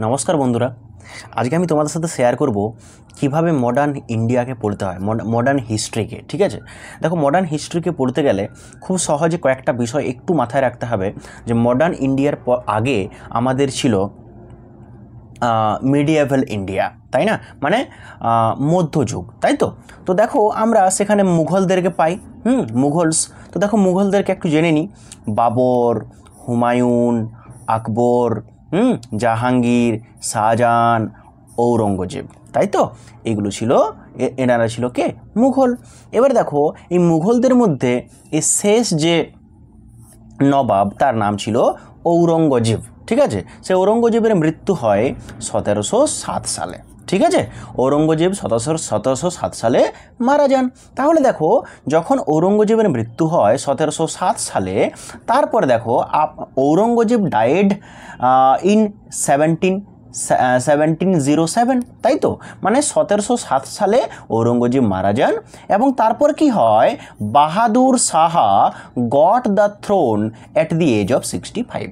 নমস্কার বন্ধুরা, আজকে আমি তোমাদের সাথে শেয়ার করব কিভাবে মডার্ন ইন্ডিয়াকে পড়তে হয়, মডার্ন হিস্ট্রিকে। ঠিক আছে, দেখো মডার্ন হিস্ট্রিকে পড়তে গেলে খুব সহজে কয়েকটা বিষয় একটু মাথায় রাখতে হবে। যে মডার্ন ইন্ডিয়ার আগে আমাদের ছিল মিডিয়েভাল ইন্ডিয়া, তাই না? মানে মধ্যযুগ, তাই তো। তো দেখো আমরা সেখানে মুঘলদেরকে পাই। মুঘলস। তো দেখো মুঘলদেরকে একটু জেনে নিই। বাবর, হুমায়ুন, আকবর, জাহাঙ্গীর, শাহজাহান, ঔরঙ্গজেব, তাই তো। এগুলো ছিল, এনারা ছিল কে? মুঘল। এবার দেখো এই মুঘলদের মধ্যে এই শেষ যে নবাব, তার নাম ছিল ঔরঙ্গজেব। ঠিক আছে, সে ঔরঙ্গজেবের মৃত্যু হয় 1707 সালে। ঠিক আছে, ঔরঙ্গজেব 1707 সালে মারা যান। তাহলে দেখো যখন ঔরঙ্গজেবের মৃত্যু হয় 1707 সালে, তারপরে দেখো ঔরঙ্গজেব ডায়েড ইন 1707, তাই তো। মানে 1707 সালে ঔরঙ্গজেব মারা যান। এবং তারপর কি হয়? Bahadur Shah got the throne at the age of 65।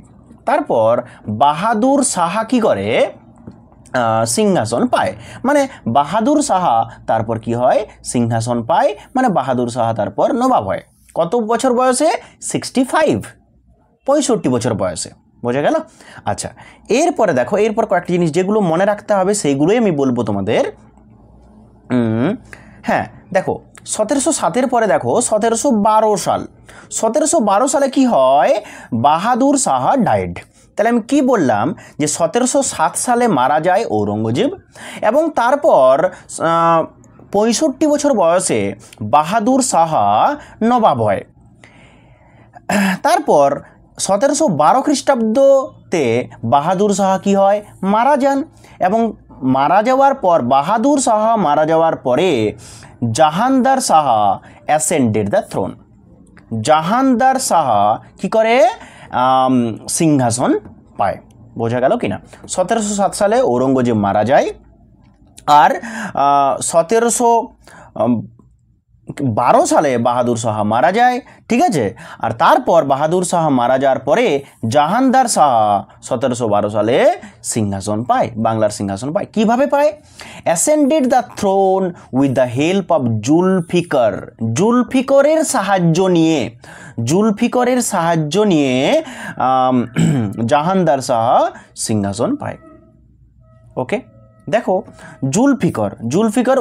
তারপর বাহাদুর শাহ কি করে? সিংহাসন পায়। মানে বাহাদুর শাহ তারপর কি হয়? সিংহাসন পায়। মানে বাহাদুর শাহ তারপর নবাব হয়। কত বছর বয়সে? 65, 65 বছর বয়সে। বোঝা গেল? আচ্ছা, এরপরে দেখো, এরপর কয়েকটি জিনিস যেগুলো মনে রাখতে হবে সেইগুলোই আমি বলবো তোমাদের। হ্যাঁ, দেখো 1707-এর পরে দেখো 1712 সাল। 1712 সালে কি হয়? বাহাদুর শাহ ডায়েড। তাহলে আমি কি বললাম? যে 1707 সালে মারা যায় ঔরঙ্গজেব, এবং তারপর 65 বছর বয়সে বাহাদুর শাহ নবাব হয়। তারপর 1712 খ্রিস্টাব্দতে বাহাদুর শাহ কি হয়? মারা যান। এবং মারা যাওয়ার পর, বাহাদুর শাহ মারা যাওয়ার পরে Jahandar Shah ascended the throne. Jahandar Shah কি করে? সিংহাসন পায়। বোঝা গেল কি না? 1707 সালে ঔরঙ্গজেব মারা যায়, আর 1712 সালে বাহাদুর শাহ মারা যায়। ঠিক আছে, আর তারপর বাহাদুর শাহ মারা যাওয়ার পরে জাহানদার শাহ 1712 সালে সিংহাসন পায়, বাংলার সিংহাসন পায়। কিভাবে পায়? Ascended the throne with the help of Zulfiqar. জুলফিকরের সাহায্য নিয়ে, জুলফিকরের সাহায্য নিয়ে জাহানদার শাহ সিংহাসন পায়। ওকে, দেখো Zulfikar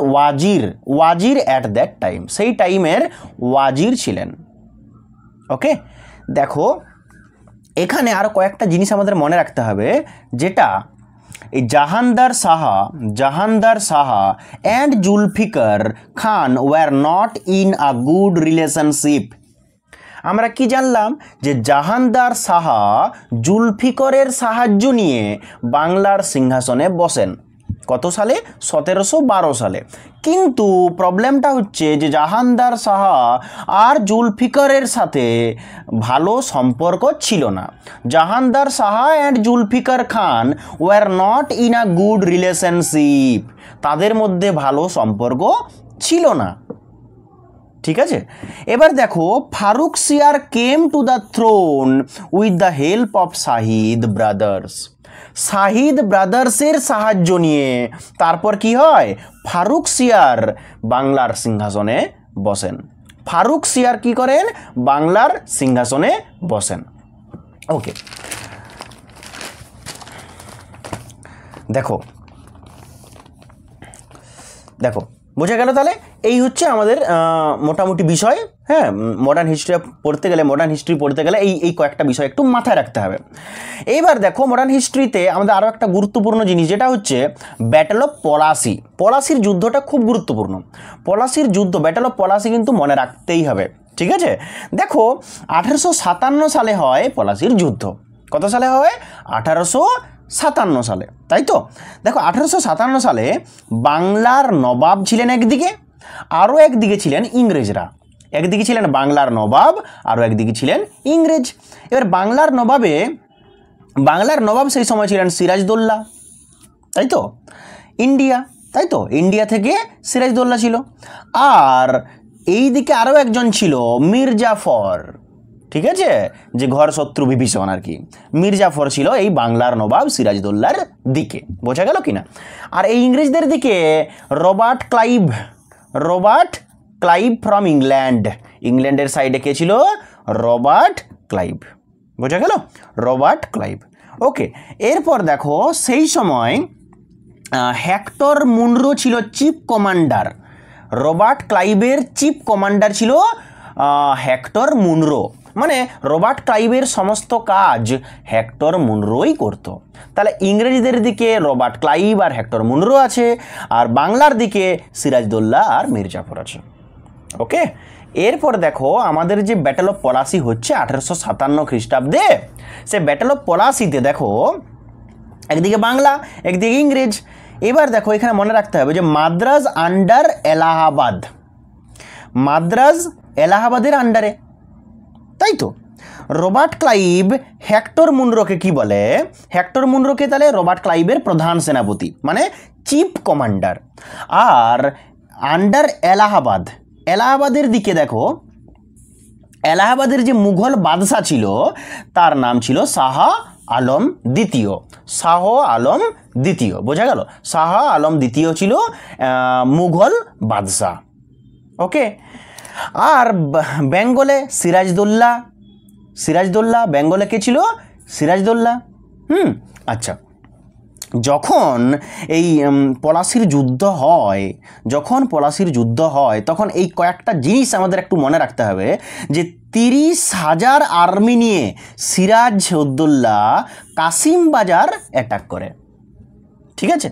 Wazir at that time, সেই টাইমের ওয়াজির ছিলেন। ওকে, দেখো এখানে আরো কয়েকটা জিনিস আমাদের মনে রাখতে হবে, যেটা এই Jahandar Shah and Zulfiqar Khan were not in a good relationship. আমরা কি জানলাম? যে জাহানদার শাহ জুলফিকরের সাহায্য নিয়ে বাংলার সিংহাসনে বসেন। কত সালে? 1712 সালে। কিন্তু প্রবলেমটা হচ্ছে যে জাহানদার শাহ আর জুলফিকরের সাথে ভালো সম্পর্ক ছিল না। Jahandar Shah and Zulfiqar Khan were not in a good relationship. তাদের মধ্যে ভালো সম্পর্ক ছিল না। ঠিক আছে, এবার দেখো Farrukh Siyar came to the throne with the help of Shahid brothers. Shahid ব্রাদার্সের সাহায্য নিয়ে তারপর কি হয়? ফারুক সিয়ার বাংলার সিংহাসনে বসেন। ফারুক সিয়ার কি করেন? বাংলার সিংহাসনে বসেন। ওকে, দেখো বোঝা গেল? তাহলে এই হচ্ছে আমাদের মোটামুটি বিষয়। হ্যাঁ, মডার্ন হিস্ট্রি পড়তে গেলে এই কয়েকটা বিষয় একটু মাথায় রাখতে হবে। এইবার দেখো মডার্ন হিস্ট্রিতে আমাদের আরও একটা গুরুত্বপূর্ণ জিনিস, যেটা হচ্ছে ব্যাটেল অফ পলাশি। পলাশির যুদ্ধটা খুব গুরুত্বপূর্ণ। পলাশির যুদ্ধ, ব্যাটেল অফ পলাশি কিন্তু মনে রাখতেই হবে। ঠিক আছে, দেখো 1857 সালে হয় পলাশির যুদ্ধ। কত সালে হয়? 1857 সালে, তাই তো। দেখো 1857 সালে বাংলার নবাব ছিলেন একদিকে, আরও একদিকে ছিলেন ইংরেজরা। একদিকে ছিলেন বাংলার নবাব, আরও একদিকে ছিলেন ইংরেজ। এবার বাংলার নবাব সেই সময় ছিলেন সিরাজদৌল্লা, তাই তো। ইন্ডিয়া থেকে সিরাজদৌল্লা ছিল। আর এই দিকে আরও একজন ছিল মীর জাফর। ঠিক আছে, যে ঘর শত্রু বিভীষণ আর কি। মির্জাফর ছিল এই বাংলার নবাব সিরাজদৌল্লার দিকে, বোঝা গেল কিনা। আর এই ইংরেজদের দিকে রবার্ট ক্লাইভ ফ্রম ইংল্যান্ডের সাইডে কে ছিল? রবার্ট ক্লাইভ, বোঝা গেল, রবার্ট ক্লাইভ। ওকে, এরপর দেখো সেই সময় হেক্টর মুনরো ছিল চিফ কমান্ডার। রবার্ট ক্লাইভের চিফ কমান্ডার ছিল হেক্টর মুনরো, মানে রবার্ট ক্লাইভের সমস্ত কাজ হেক্টর মুনরোই করত। তাহলে ইংরেজদের দিকে রবার্ট ক্লাইভ আর হেক্টর মুনরো আছে, আর বাংলার দিকে সিরাজদৌল্লা আর মির্জাফর আছে। ওকে, এরপর দেখো আমাদের যে ব্যাটেল অফ পলাশি হচ্ছে 1857 খ্রিস্টাব্দে, সে ব্যাটেল অফ পলাশিতে দেখো একদিকে বাংলা একদিকে ইংরেজ। এবার দেখো এখানে মনে রাখতে হবে যে মাদ্রাজ আন্ডার এলাহাবাদ, মাদ্রাজ এলাহাবাদের আন্ডারে, তাই তো। রবার্ট ক্লাইভ হেক্টর মুনরোকে কি বলে? হেক্টর মুনরোকে তাহলে রবার্ট ক্লাইভের প্রধান সেনাপতি মানে চিফ কমান্ডার। আর আন্ডার এলাহাবাদের দিকে দেখো, এলাহাবাদের যে মুঘল বাদশাহ ছিল তার নাম ছিল শাহ আলম দ্বিতীয়, বোঝা গেল, শাহ আলম দ্বিতীয় ছিল মুঘল বাদশাহ। ওকে, আর বেঙ্গলে সিরাজদৌল্লা, বেঙ্গলে কে ছিল? সিরাজদৌল্লা। আচ্ছা, যখন এই পলাশির যুদ্ধ হয় তখন এই কয়েকটা জিনিস আমাদের একটু মনে রাখতে হবে, যে 30,000 আর্মি নিয়ে সিরাজউদ্দৌলা কাসিম বাজার অ্যাটাক করে। ঠিক আছে,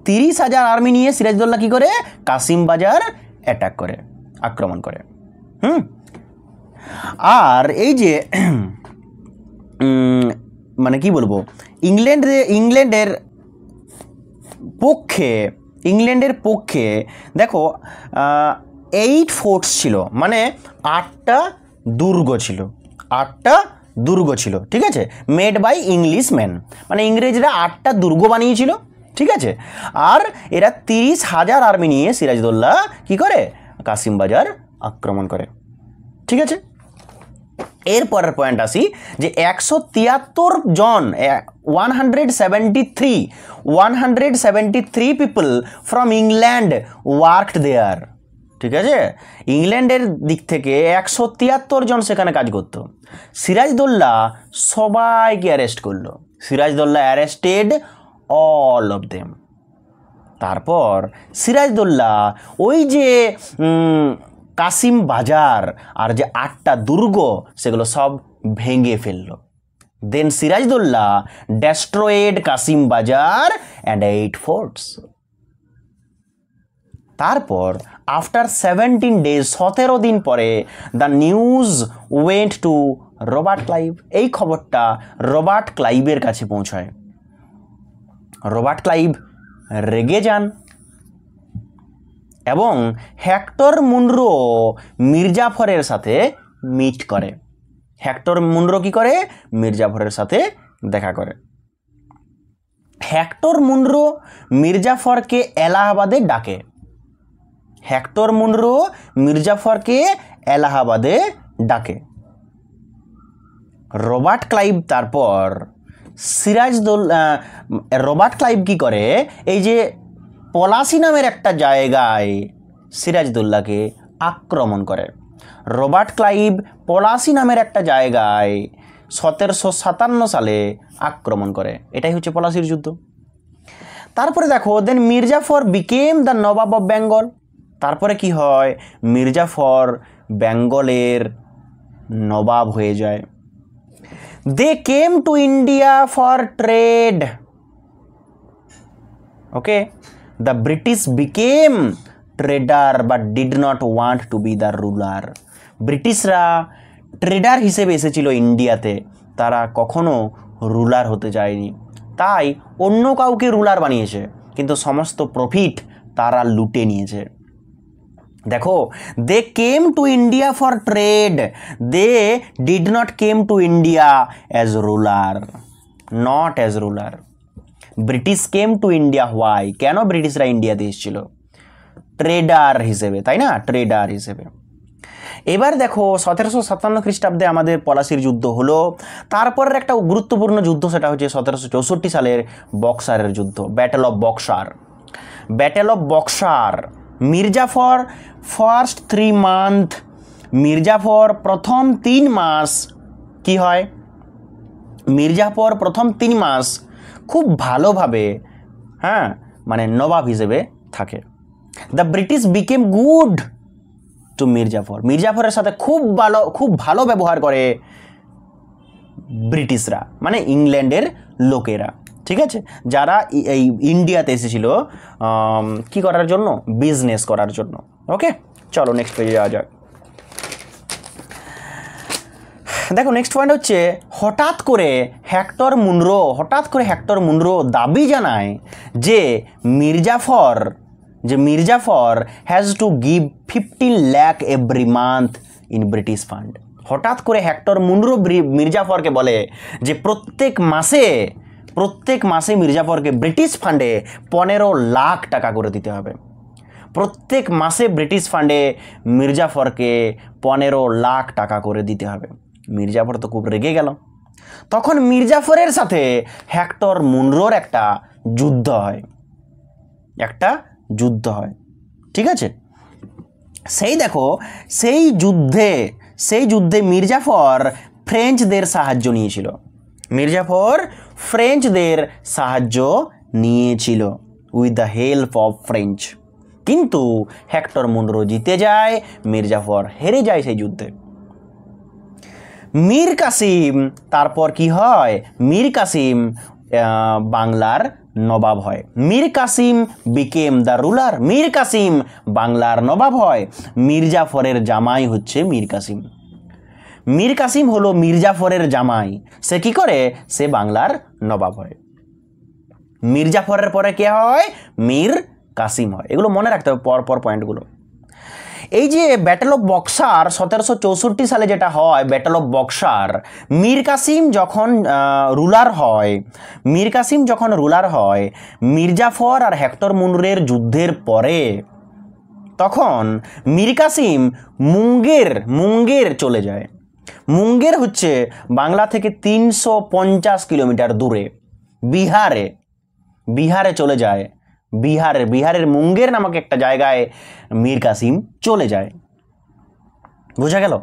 30,000 আর্মি নিয়ে সিরাজদৌল্লা কি করে? কাসিম বাজার অ্যাটাক করে, আক্রমণ করে। আর এই যে মানে কি বলবো, ইংল্যান্ডের পক্ষে দেখো 8 ফোর্টস ছিল, মানে 8টা দুর্গ ছিল, ঠিক আছে, মেড বাই ইংলিশ ম্যান, মানে ইংরেজরা 8টা দুর্গ বানিয়েছিল, ঠিক আছে। আর এরা 30,000 আর্মি নিয়ে সিরাজদৌল্লা কি করে? কাসিম বাজার আক্রমণ করে, ঠিক আছে। এরপরের পয়েন্ট আসি যে 173 জন 173 পিপল ফ্রম ইংল্যান্ড ওয়ার্কড দেয়ার, ঠিক আছে। ইংল্যান্ডের দিক থেকে 173 জন সেখানে কাজ করত। সিরাজদৌল্লা সবাইকে অ্যারেস্ট করলো, Siraj-ud-Daulah arrested all of them. তারপর সিরাজদৌল্লা ওই যে কাসিম বাজার আর যে 8টা দুর্গ সেগুলো সব ভেঙে ফেললো। দেন সিরাজদৌল্লা ডেস্ট্রয়েড কাসিম বাজার অ্যান্ড 8 ফোর্টস। তারপর আফটার 17 ডেজ 17 দিন পরে the news went to Robert Clive. এই খবরটা রবার্ট ক্লাইভের কাছে পৌঁছায়। রবার্ট ক্লাইভ রেগে যান এবং হেক্টর মুনরো মির্জাফরের সাথে মিট করে। হেক্টর মুনরো কি করে? মির্জাফরের সাথে দেখা করে। হেক্টর মুনরো মির্জাফরকে এলাহাবাদে ডাকে। হেক্টর মুনরো মির্জাফরকে এলাহাবাদে ডাকে। রবার্ট ক্লাইভ তারপর রবার্ট ক্লাইভ কি করে? এই যে পলাশি নামের একটা জায়গায় সিরাজদৌল্লাকে আক্রমণ করে। রবার্ট ক্লাইভ পলাশি নামের একটা জায়গায় 1757 সালে আক্রমণ করে। এটাই হচ্ছে পলাশির যুদ্ধ। তারপরে দেখো then Mir Jafar became the nawab of Bengal. তারপরে কি হয়? মির্জাফর বেঙ্গলের নবাব হয়ে যায়। They came to India for trade. Okay, the British became trader but did not want to be the ruler. ব্রিটিশরা ট্রেডার হিসেবে এসেছিল ইন্ডিয়াতে, তারা কখনো রুলার হতে চায়নি, তাই অন্য কাউকে রুলার বানিয়েছে, কিন্তু সমস্ত প্রফিট তারা লুটে নিয়েছে। দেখো, they came to India for trade, they did not came to India as ruler, not as ruler. British came to India why? কেন ব্রিটিশরা ইন্ডিয়াতে এসেছিল? ট্রেডার হিসেবে, তাই না? ট্রেডার হিসেবে। এবার দেখো 1757 খ্রিস্টাব্দে আমাদের পলাশির যুদ্ধ হলো। তারপরের একটা গুরুত্বপূর্ণ যুদ্ধ সেটা হচ্ছে 1764 সালের বক্সারের যুদ্ধ, battle of boxer. Battle of boxer, Mir Jafar first 3 month, Mir Jafar প্রথম 3 মাস কি হয়, মির্জাফর প্রথম 3 মাস খুব ভালোভাবে হ্যাঁ মানে নবাব হিসেবে থাকে। The British became good to Mir Jafar, মির্জাফরের সাথে খুব ভালো ব্যবহার করে ব্রিটিশরা, মানে ইংল্যান্ডের লোকেরা, ঠিক আছে, যারা এই ইন্ডিয়াতে এসেছিল কি করার জন্য, বিজনেস করার জন্য। ওকে, চলো নেক্সট পেজে যাওয়া যাক। দেখো নেক্সট পয়েন্ট হচ্ছে হঠাৎ করে হেক্টর মুনরো দাবি জানায় যে Mir Jafar has to give 15 lakh every month in British fund. হঠাৎ করে হেক্টর মুনরো মির্জাফরকে বলে যে প্রত্যেক মাসে মির্জাফরকে ব্রিটিশ ফান্ডে 15 লাখ টাকা করে দিতে হবে। প্রত্যেক মাসে ব্রিটিশ ফান্ডে মির্জাফরকে 15 লাখ টাকা করে দিতে হবে। মির্জাফর তো খুব রেগে গেল। তখন মির্জাফরের সাথে হেক্টর মুনরোর একটা যুদ্ধ হয়, ঠিক আছে। সেই যুদ্ধে মির্জাফর ফ্রেঞ্চদের সাহায্য নিয়েছিল with the help of French. কিন্তু হেক্টর মুনরো জিতে যায়, মির্জাফর হেরে যায় সেই যুদ্ধে। মীর কাসিম তারপর কি হয়, মীর কাসিম বাংলার নবাব হয়। Mir Qasim became the ruler, Mir Qasim বাংলার নবাব হয়। মির্জাফরের জামাই হচ্ছে মীর কাসিম। মীর কাসিম হলো মির্জাফরের জামাই। সে কি করে, সে বাংলার নবাব হয়। মির্জাফরের পরে কে হয়, মীর কাসিম হয়। এগুলো মনে রাখতে হবে পরপর পয়েন্টগুলো। এই যে ব্যাটেল অফ বক্সার 1764 সালে যেটা হয়, ব্যাটেল অফ বক্সার, মীর কাসিম যখন রুলার হয়, মির্জাফর আর হেক্টর মুনরোর যুদ্ধের পরে তখন মীর কাসিম মুঙ্গের চলে যায়। মুঙ্গের হচ্ছে বাংলা থেকে 350 কিলোমিটার দূরে, বিহারে চলে যায়। বিহারের মুঙ্গের নামক একটা জায়গায় মীর কাসিম চলে যায়। বোঝা গেল?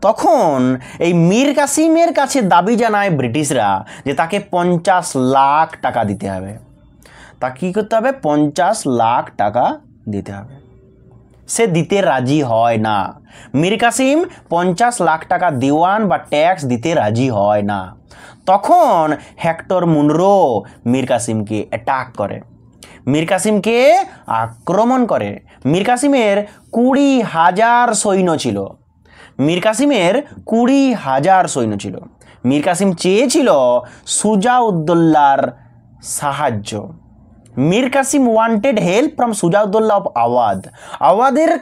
তখন এই মীর কাসিমের কাছে দাবি জানায় ব্রিটিশরা যে তাকে 50 লাখ টাকা দিতে হবে। তা কি করতে হবে, 50 লাখ টাকা দিতে হবে। সে দিতে রাজি হয় না। মীর কাসিম 50 লাখ টাকা দেওয়ান বা ট্যাক্স দিতে রাজি হয় না। তখন হেক্টর মুনরো মীর কাসিমকে অ্যাটাক করে, মীর কাসিমকে আক্রমণ করে। মীর কাসিমের 20,000 সৈন্য ছিল। মীর কাসিম চেয়েছিল সুজাউদ্দৌলার সাহায্য। Mir Qasim wanted help from Shuja ud Daula of Awadh. আওয়াধের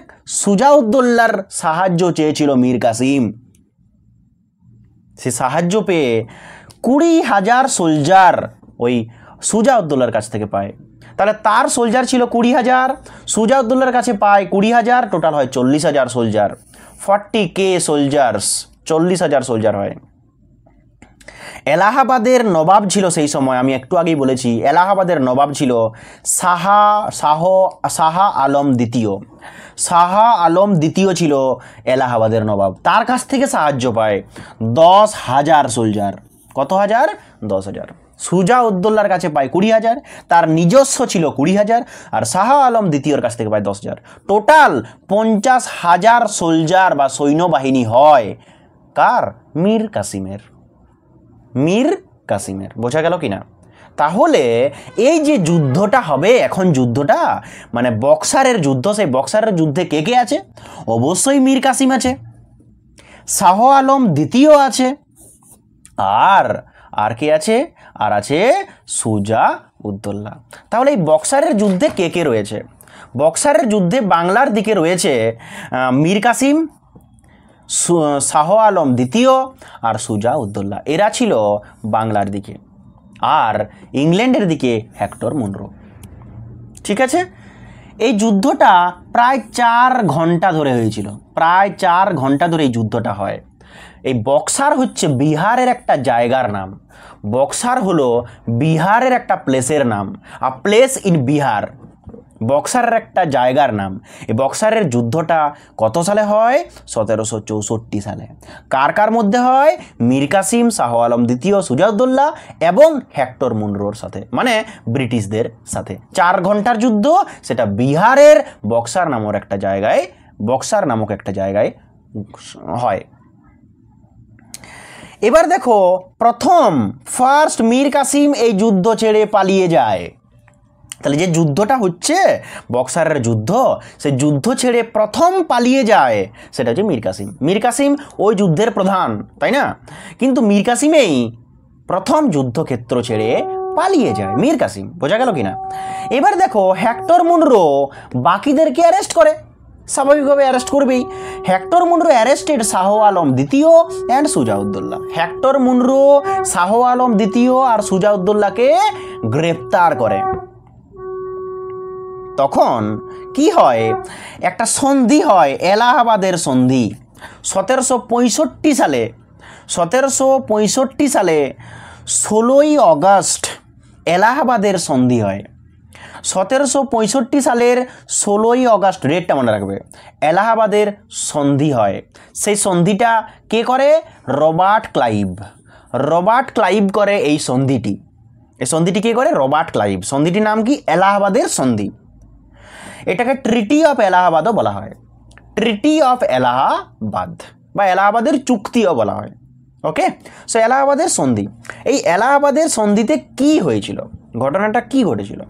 সুজাউদ্দৌলার সাহায্য চেয়েছিল মীর কাসিম। সে সাহায্য পেয়ে 20,000 সোলজার ওই সুজাউদ্দৌলার কাছ থেকে পায়। তাহলে তার সোলজার ছিল 20,000, সুজাউদ্দৌলার কাছে পায় 20,000, টোটাল হয় 40,000 সোলজার। 40K সোলজার্স, 40,000 সোলজার হয়। এলাহাবাদের নবাব ছিল সেই সময়, আমি একটু আগেই বলেছি, এলাহাবাদের নবাব ছিল শাহ আলম দ্বিতীয়। শাহ আলম দ্বিতীয় ছিল এলাহাবাদের নবাব। তার কাছ থেকে সাহায্য পায় 10,000 সোলজার। কত হাজার? 10,000। সুজাউদ্দৌলার কাছে পায় 20,000, তার নিজস্ব ছিল 20,000, আর শাহ আলম দ্বিতীয়র কাছ থেকে পায় 10,000। টোটাল 50,000 সোলজার বা সৈন্যবাহিনী হয় কার? মীর কাসিমের। বোঝা গেল কিনা? তাহলে এই যে যুদ্ধটা হবে এখন, যুদ্ধটা মানে বক্সারের যুদ্ধ, সেই বক্সারের যুদ্ধে কে কে আছে? অবশ্যই মীর কাসিম আছে, শাহ আলম দ্বিতীয় আছে, আর কে আছে? আর আছে সুজাউদ্দৌলা। তাহলে এই বক্সারের যুদ্ধে কে কে রয়েছে? বক্সারের যুদ্ধে বাংলার দিকে রয়েছে মীর কাসিম, শাহ আলম দ্বিতীয় আর সুজাউদ্দৌলা। এরা ছিল বাংলার দিকে। আর ইংল্যান্ডের দিকে হেক্টর মুনরো। ঠিক আছে, এই যুদ্ধটা প্রায় 4 ঘন্টা ধরে হয়েছিল, প্রায় 4 ঘন্টা ধরে এই যুদ্ধটা হয়। এই বক্সার হচ্ছে বিহারের একটা জায়গার নাম, বক্সার হলো বিহারের একটা প্লেসের নাম, আ প্লেস ইন বিহার, বক্সারের একটা জায়গার নাম। এই বক্সারের যুদ্ধটা কত সালে হয়? 1764 সালে। কার কার মধ্যে হয়? মীর কাসিম, শাহ আলম দ্বিতীয়, সুজাউদ্দৌলা এবং হেক্টর মুনরোর সাথে, মানে ব্রিটিশদের সাথে। 4 ঘন্টার যুদ্ধ, সেটা বিহারের বক্সার নামক একটা জায়গায়, বক্সার নামক একটা জায়গায় হয়। এবার দেখো, ফার্স্ট মীর কাসিম এই যুদ্ধ ছেড়ে পালিয়ে যায়। তাহলে যে যুদ্ধটা হচ্ছে বক্সারের যুদ্ধ, সেই যুদ্ধ ছেড়ে প্রথম পালিয়ে যায় সেটা হচ্ছে মীর কাসিম। মীর কাসিম ওই যুদ্ধের প্রধান, তাই না? কিন্তু মীর কাসিমেই প্রথম যুদ্ধক্ষেত্র ছেড়ে পালিয়ে যায় মীর কাসিম। বোঝা গেল কিনা? এবার দেখো, হেক্টর মুনরো বাকিদেরকে অ্যারেস্ট করে, স্বাভাবিকভাবে অ্যারেস্ট করবেই। Hector Munro arrested Shah Alam দ্বিতীয় and Shuja ud Daula. Hector Munro Shah Alam দ্বিতীয় আর সুজাউদ্দৌলাকে গ্রেপ্তার করে। তখন কি হয়? একটা সন্ধি হয়, এলাহাবাদের সন্ধি। 1765 সালে 16ই আগস্ট এলাহাবাদের সন্ধি হয়। 1765 সালের 16ই আগস্ট, ডেটটা মনে রাখবে, এলাহাবাদের সন্ধি হয়। সেই সন্ধিটা কে করে? Robert Clive. রবার্ট ক্লাইভ করে এই সন্ধিটি। এই সন্ধিটি কে করে? Robert Clive. সন্ধিটির নাম কি? এলাহাবাদের সন্ধি। এটাকে ট্রিটি অফ এলাহাবাদও বলা হয়, ট্রিটি অফ এলাহাবাদ বা এলাহাবাদের চুক্তিও বলা হয়। ওকে, সো এলাহাবাদের সন্ধি। এই এলাহাবাদের সন্ধিতে কি হয়েছিল, ঘটনাটা কি ঘটেছিল?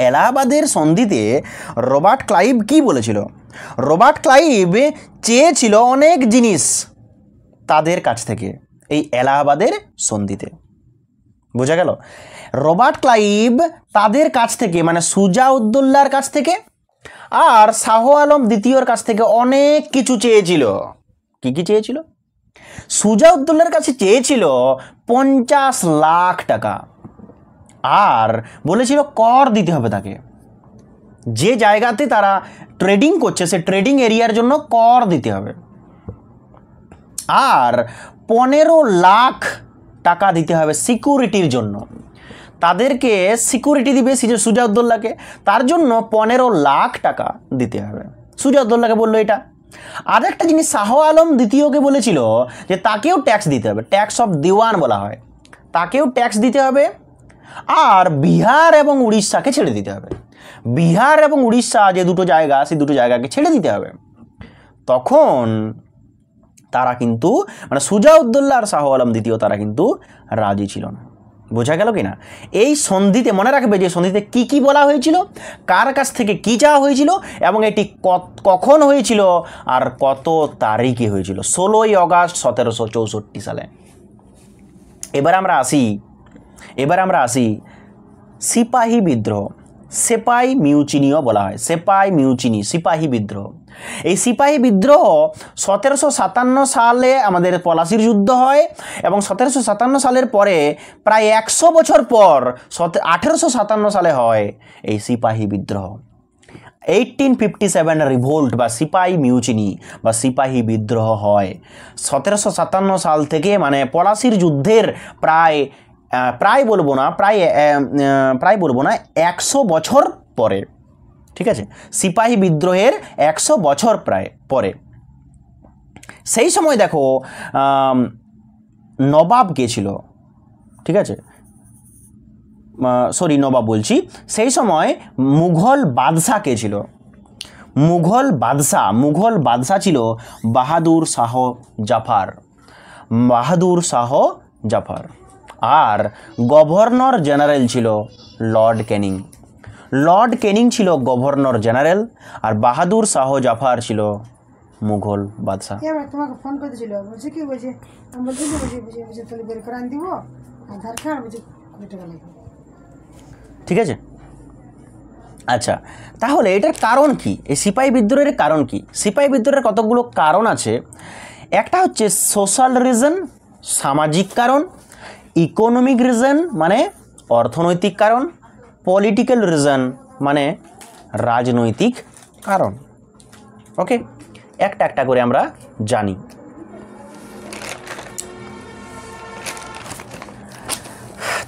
এলাহাবাদের সন্ধিতে রবার্ট ক্লাইভ কি বলেছিল? রবার্ট ক্লাইভ চেয়েছিল অনেক জিনিস তাদের কাছ থেকে এই এলাহাবাদের সন্ধিতে। বোঝা গেল? রবার্ট ক্লাইভ তাদের কাছ থেকে, মানে সুজাউদ্দৌলার কাছ থেকে আর শাহ আলম দ্বিতীয়র কাছ থেকে অনেক কিছু চেয়েছিল। কি কি চেয়েছিল? সুজাউদ্দৌলার কাছে চেয়েছিল 50 লাখ টাকা, আর বলেছিল কর দিতে হবে তাকে। যে জায়গাতে তারা ট্রেডিং করছে সে ট্রেডিং এরিয়ার জন্য কর দিতে হবে, আর 15 লাখ টাকা দিতে হবে সিকিউরিটির জন্য। তাদেরকে সিকিউরিটি দিবে সুজাউদ্দৌলাকে, তার জন্য 15 লাখ টাকা দিতে হবে। সুজাউদ্দৌলাকে বললো এটা। আর একটা জিনিস শাহ আলম দ্বিতীয়কে বলেছিল যে তাকেও ট্যাক্স দিতে হবে, ট্যাক্স অফ দিওয়ান বলা হয়, তাকেও ট্যাক্স দিতে হবে। আর বিহার এবং উড়িষ্যাকে ছেড়ে দিতে হবে। বিহার এবং উড়িষ্যা যে দুটো জায়গা, সেই দুটো জায়গাকে ছেড়ে দিতে হবে। তখন তারা কিন্তু, মানে সুজাউদ্দৌলা আর শাহ আলম দ্বিতীয়, তারা কিন্তু রাজি ছিল না। বোঝা গেল কিনা? এই সন্ধিতে মনে রাখবে যে সন্ধিতে কি কি বলা হয়েছিল, কার কাছ থেকে কি চাওয়া হয়েছিল, এবং এটি কখন হয়েছিল আর কত তারিখে হয়েছিল? 16ই আগস্ট 1764 সালে। এবার আমরা আসি সিপাহী বিদ্রোহ, সেপাই মিউচিনিও বলা হয়, সেপাই মিউচিনি, সিপাহী বিদ্রোহ। এই সিপাহী বিদ্রোহ 1757 সালে আমাদের পলাশির যুদ্ধ হয়, এবং 1757 সালের পরে প্রায় 100 বছর পর 1857 সালে হয় এই সিপাহী বিদ্রোহ। 1857 রিভোল্ট বা সিপাহী মিউচিনি বা সিপাহী বিদ্রোহ হয় 1757 সাল থেকে, মানে পলাশির যুদ্ধের প্রায় বলবো না 100 বছর পরে। ঠিক আছে, সিপাহী বিদ্রোহের 100 বছর প্রায় পরে। সেই সময় দেখো নবাব কে ছিল, ঠিক আছে, নবাব বলছি, সেই সময় মুঘল বাদশাহ কে ছিল? মুঘল বাদশাহ ছিল বাহাদুর শাহ জাফর। আর গভর্নর জেনারেল ছিল লর্ড ক্যানিং ছিল গভর্নর জেনারেল, আর বাহাদুর শাহ জাফর ছিল মুঘল বাদশাহ। তোমাকে ফোন করেছিল, বলছে কি, বলছে আমি বলছি তাহলে বের করে আনি দিব আধার কার্ড, বলছে কত টাকা লাগবে। ঠিক আছে, আচ্ছা, তাহলে এটার কারণ কি? এই সিপাহী বিদ্রোহের কারণ কি? সিপাহী বিদ্রোহের কতগুলো কারণ আছে। একটা হচ্ছে সোশ্যাল রিজন, সামাজিক কারণ, ইকোনমিক রিজন মানে অর্থনৈতিক কারণ, পলিটিক্যাল রিজন মানে রাজনৈতিক কারণ। ওকে, একটা একটা করে আমরা জানি।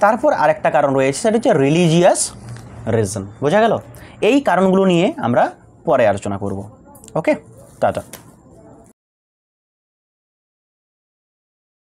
তারপর আরেকটা কারণ রয়েছে, সেটা হচ্ছে রিলিজিয়াস রিজন। বোঝা গেল? এই কারণগুলো নিয়ে আমরা পরে আলোচনা করব। ওকে, টাটা।